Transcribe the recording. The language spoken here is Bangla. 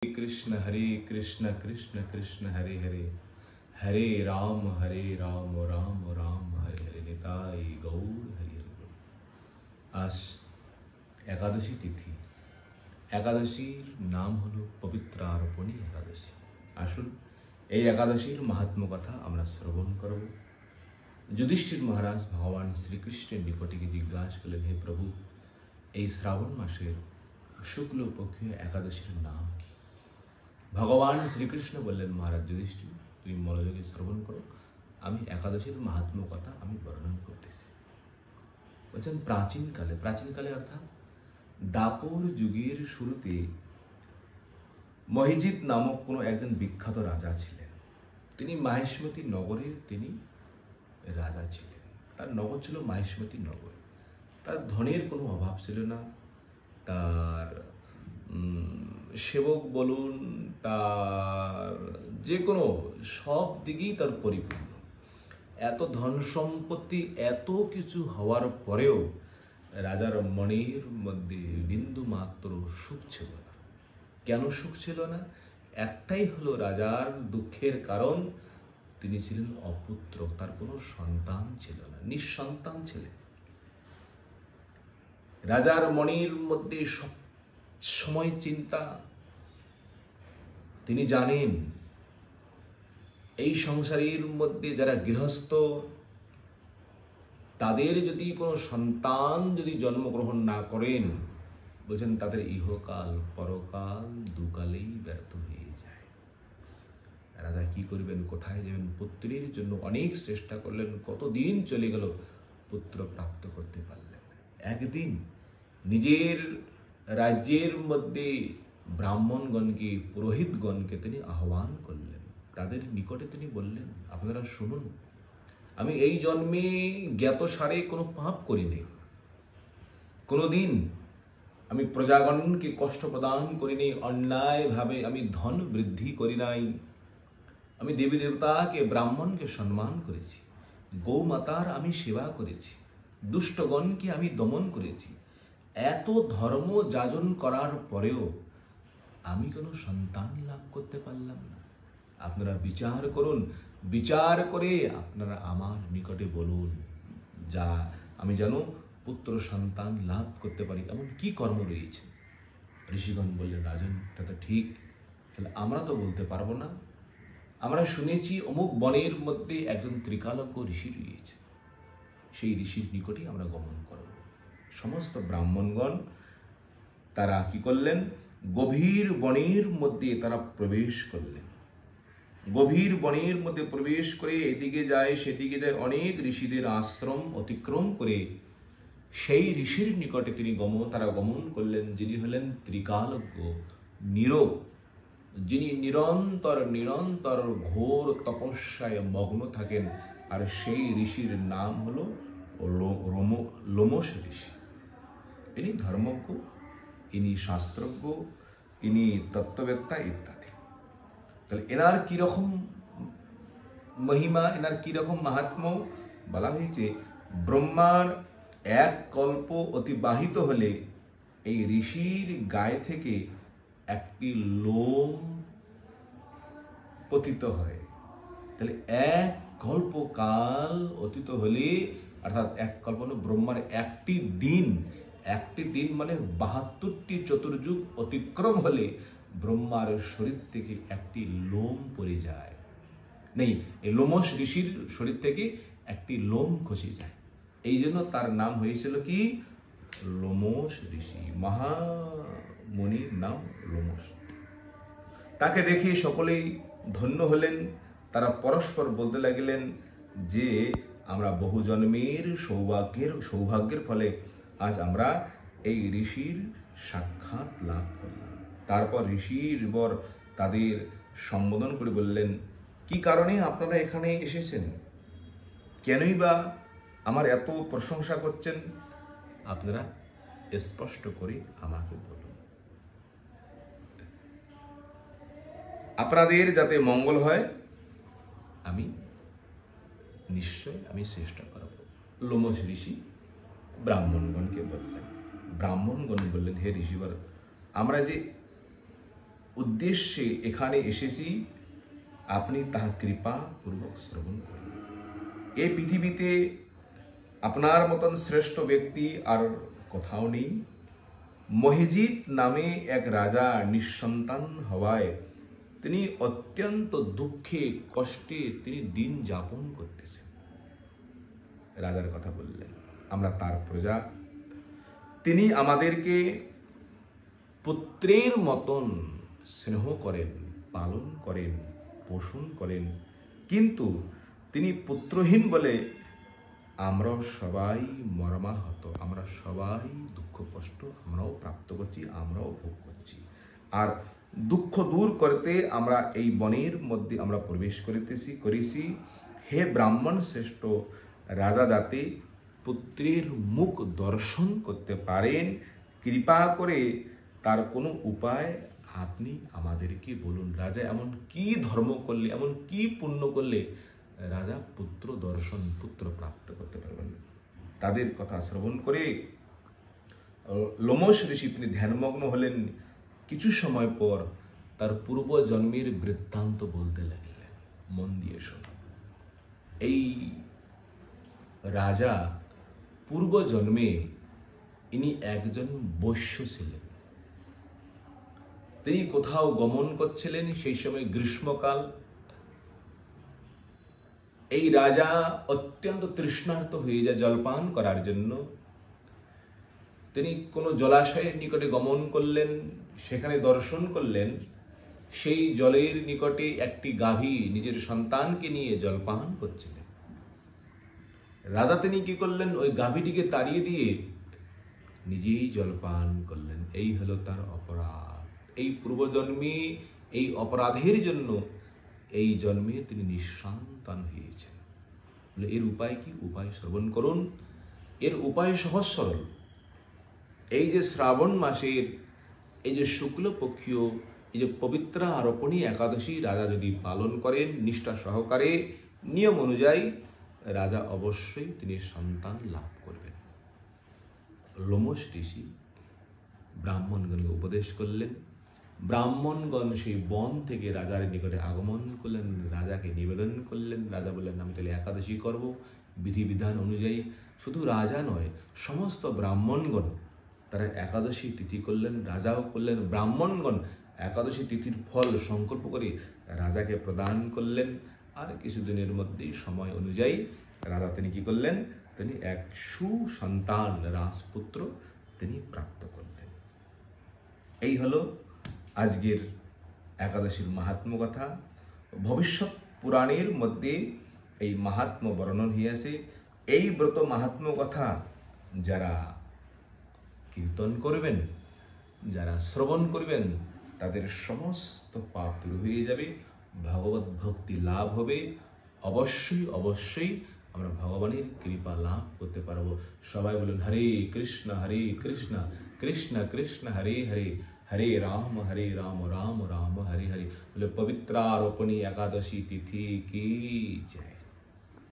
कृष्ण कृष्ण कृष्ण हरे हरे हरे राम राम राम हरे हरे निताई गौर हरि हरि। आज एकादशी तिथि। एकादशीर नाम हलो पवित्र अर्पणी एकादशी। आसुन এই একাদশীর মাহাত্ম্য কথা আমরা শ্রবণ করব। যুধিষ্ঠির মহারাজ ভগবান শ্রীকৃষ্ণের নিকটে জিজ্ঞাসা করলেন, হে প্রভু, এই শ্রাবণ মাসের শুক্লপক্ষীয় একাদশীর নাম কি? ভগবান শ্রীকৃষ্ণ বললেন, মহারাজ যুধিষ্ঠির, তুমি মনোযোগে শ্রবণ করো, আমি একাদশীর মাহাত্ম্য কথা আমি বর্ণন করতেছি। বলছেন প্রাচীনকালে অর্থাৎ দাপর যুগের শুরুতে মহিজিৎ নামক কোনো একজন বিখ্যাত রাজা ছিলেন। তিনি মাহেশমতি নগরের তিনি রাজা ছিলেন। তার নগর ছিল মাহেশমতি নগর। তার ধনের কোনো অভাব ছিল না। তার সেবক বলুন, তার যে কোনো সব দিকেই তার পরিপূর্ণ। এত ধন সম্পত্তি, এত কিছু হওয়ার পরেও রাজার মনের মধ্যে বিন্দু মাত্র সুখ ছিল না। কেন সুখ ছিল না? একটাই হলো রাজার দুঃখের কারণ, তিনি ছিলেন অপুত্র, তার কোনো সন্তান ছিল না, নিঃসন্তান ছিলেন। রাজার মনের মধ্যে সব সময় চিন্তা। তিনি জানেন এই সংসারের মধ্যে যারা গৃহস্থ, তাদের যদি কোনো সন্তান যদি জন্মগ্রহণ না করেন, বলছেন তাদের ইহকাল পরকাল দুকালেই ব্যর্থ হয়ে যায়। রাজা কি করবেন, কোথায় যাবেন? পুত্রের জন্য অনেক চেষ্টা করলেন, কতদিন চলে গেল, পুত্র প্রাপ্ত করতে পারলেন না। একদিন নিজের রাজ্যের মধ্যে ব্রাহ্মণগণকে, পুরোহিতগণকে তিনি আহ্বান করলেন। তাদের নিকটে তিনি বললেন, আপনারা শুনুন, আমি এই জন্মে জ্ঞাতসারে কোনো পাপ করি নাই, কোনোদিন আমি প্রজাগণকে কষ্ট প্রদান করিনি, অন্যায়ভাবে আমি ধন বৃদ্ধি করি নাই, আমি দেবী দেবতাকে ব্রাহ্মণকে সম্মান করেছি, গৌমাতার আমি সেবা করেছি, দুষ্টগণকে আমি দমন করেছি। এত ধর্ম যাজন করার পরেও আমি কোনো সন্তান লাভ করতে পারলাম না। আপনারা বিচার করুন, বিচার করে আপনারা আমার নিকটে বলুন, যা আমি যেন পুত্র সন্তান লাভ করতে পারি, এমন কি কর্ম রয়েছে? ঋষিগণ বললেন, রাজন, এটা তো ঠিক, তাহলে আমরা তো বলতে পারবো না। আমরা শুনেছি অমুক বনের মধ্যে একজন ত্রিকালজ্ঞ ঋষি রয়েছে, সেই ঋষির নিকটেই আমরা গমন করব। সমস্ত ব্রাহ্মণগণ তারা কি করলেন, গভীর বনের মধ্যে তারা প্রবেশ করলেন। গভীর বনের মধ্যে প্রবেশ করে এদিকে যায় সেদিকে যায়, অনেক ঋষিদের আশ্রম অতিক্রম করে সেই ঋষির নিকটে তারা গমন করলেন, যিনি হলেন ত্রিকালজ্ঞ নীরব, যিনি নিরন্তর ঘোর তপস্যায় মগ্ন থাকেন। আর সেই ঋষির নাম হলো লোমশ ঋষি। ইনি ধর্মজ্ঞ, ইনি শাস্ত্রজ্ঞ, ইনি তত্ত্ববেত্তা ইত্যাদি। তাহলে এনার কিরকম মহিমা, এনার কিরকম মাহাত্ম্য বলা হয়েছে, ব্রহ্মার এক কল্প অতিবাহিত হলে এই ঋষির গায়ে থেকে একটি লোম পতিত হয়। তাহলে এক কল্পকাল অতীত হলে, অর্থাৎ এক কল্প ব্রহ্মার একটি দিন মানে 72টি চতুর্যুগ অতিক্রম হলে ব্রহ্মার শরীর থেকে একটি লোম পড়ে যায়। নেই, এই লোমশ ঋষির শরীর থেকে একটি লোম খসে যায়। এই জন্য তার নাম হয়েছিল কি, লোমশ ঋষি। মহামণির নাম লোমশ। তাকে দেখে সকলেই ধন্য হলেন। তারা পরস্পর বলতে লাগলেন যে আমরা বহু জন্মের সৌভাগ্যের ফলে আজ আমরা এই ঋষির সাক্ষাৎ লাভ করলাম। তারপর ঋষির বর তাদের সম্বোধন করে বললেন, কি কারণে আপনারা এখানে এসেছেন? কেনই বা আমার এত প্রশংসা করছেন? আপনারা স্পষ্ট করে আমাকে বলুন। আপনাদের যাতে মঙ্গল হয় আমি নিশ্চয় চেষ্টা করব। লোমশ ঋষি ব্রাহ্মণগণকে বললেন। ব্রাহ্মণগণ বললেন, হে ঋষিবর, আমরা যে উদ্দেশ্যে এখানে এসেছি, আপনি তাহা কৃপা পূর্বক শ্রবণ করুন। এই পৃথিবীতে আপনার মতন শ্রেষ্ঠ ব্যক্তি আর কোথাও নেই। মহিজিৎ নামে এক রাজা নিঃসন্তান হওয়ায় তিনি অত্যন্ত দুঃখে কষ্টে তিনি দিন যাপন করতেছেন। রাজার কথা বললেন, আমরা তার প্রজা, তিনি আমাদেরকে পুত্রের মতন স্নেহ করেন, পালন করেন, পোষণ করেন, কিন্তু তিনি পুত্রহীন বলে আমরাও সবাই মর্মাহত, আমরা সবাই দুঃখ কষ্ট আমরাও প্রাপ্ত করছি, আমরাও ভোগ করছি। আর দুঃখ দূর করতে আমরা এই বনের মধ্যে আমরা প্রবেশ করেছি। হে ব্রাহ্মণ শ্রেষ্ঠ রাজা, যাতে পুত্রের মুখ দর্শন করতে পারেন, কৃপা করে তার কোনো উপায় আপনি আমাদেরকে বলুন। রাজা এমন কি ধর্ম করলে, এমন কি পুণ্য করলে রাজা পুত্র দর্শন, পুত্র প্রাপ্ত করতে পারবেন? তাদের কথা শ্রবণ করে লোমশ ঋষি তিনি ধ্যানমগ্ন হলেন। কিছু সময় পর তার পূর্ব জন্মের বৃত্তান্ত বলতে লাগলেন। মন দিয়ে শোনো। এই রাজা পূর্ব জন্মে ইনি একজন বৈশ্য ছিলেন। তিনি কোথাও গমন করছিলেন, সেই সময় গ্রীষ্মকাল। এই রাজা অত্যন্ত তৃষ্ণার্ত হয়ে যায় জলপান করার জন্য। তিনি কোনো জলাশয়ের নিকটে গমন করলেন, সেখানে দর্শন করলেন সেই জলের নিকটে একটি গাভী নিজের সন্তানকে নিয়ে জলপান করছিলেন। রাজা তিনি কি করলেন, ওই গাভীটিকে তাড়িয়ে দিয়ে নিজেই জলপান করলেন। এই হলো তার অপরাধ। এই পূর্বজন্মে এই অপরাধের জন্য এই জন্মে তিনি নিঃসন্তান হয়েছেন। এর উপায় কি? উপায় শ্রবণ করুন। এর উপায় সহজ সরল। এই যে শ্রাবণ মাসের এই যে শুক্লপক্ষীয় এই যে পবিত্রা আরোপণী একাদশী রাজা যদি পালন করেন নিষ্ঠা সহকারে, নিয়ম অনুযায়ী, রাজা অবশ্যই তিনি সন্তান লাভ করবেন। লোমশ ঋষি ব্রাহ্মণগণকে উপদেশ করলেন। ব্রাহ্মণগণ সেই বন থেকে রাজার নিকটে আগমন করলেন, রাজাকে নিবেদন করলেন। রাজা বললেন, আমি তাহলে একাদশী করব বিধিবিধান অনুযায়ী। শুধু রাজা নয়, সমস্ত ব্রাহ্মণগণ তারা একাদশী তিথি করলেন, রাজাও করলেন। ব্রাহ্মণগণ একাদশী তিথির ফল সংকল্প করে রাজাকে প্রদান করলেন। আর কিছুদিনের মধ্যেই সময় অনুযায়ী রাজা তিনি কি করলেন, তিনি এক সুসন্তান রাজপুত্র তিনি প্রাপ্ত করলেন। এই হলো আজকের একাদশীর মাহাত্ম্য কথা। ভবিষ্যৎ পুরাণের মধ্যে এই মাহাত্ম্য বর্ণন হইয়াছে। এই ব্রত মাহাত্ম্য কথা যারা কীর্তন করবেন, যারা শ্রবণ করবেন, তাদের সমস্ত পাপ দূর হয়ে যাবে, ভগবত ভক্তি লাভ হবে। অবশ্যই অবশ্যই আমরা ভগবানের কৃপা লাভ করতে পারবো। সবাই বলুন হরে কৃষ্ণ কৃষ্ণ কৃষ্ণ হরে হরে, হরে রাম রাম রাম হরে হরে। বলে পবিত্রারোপণী একাদশী তিথি কি জয়।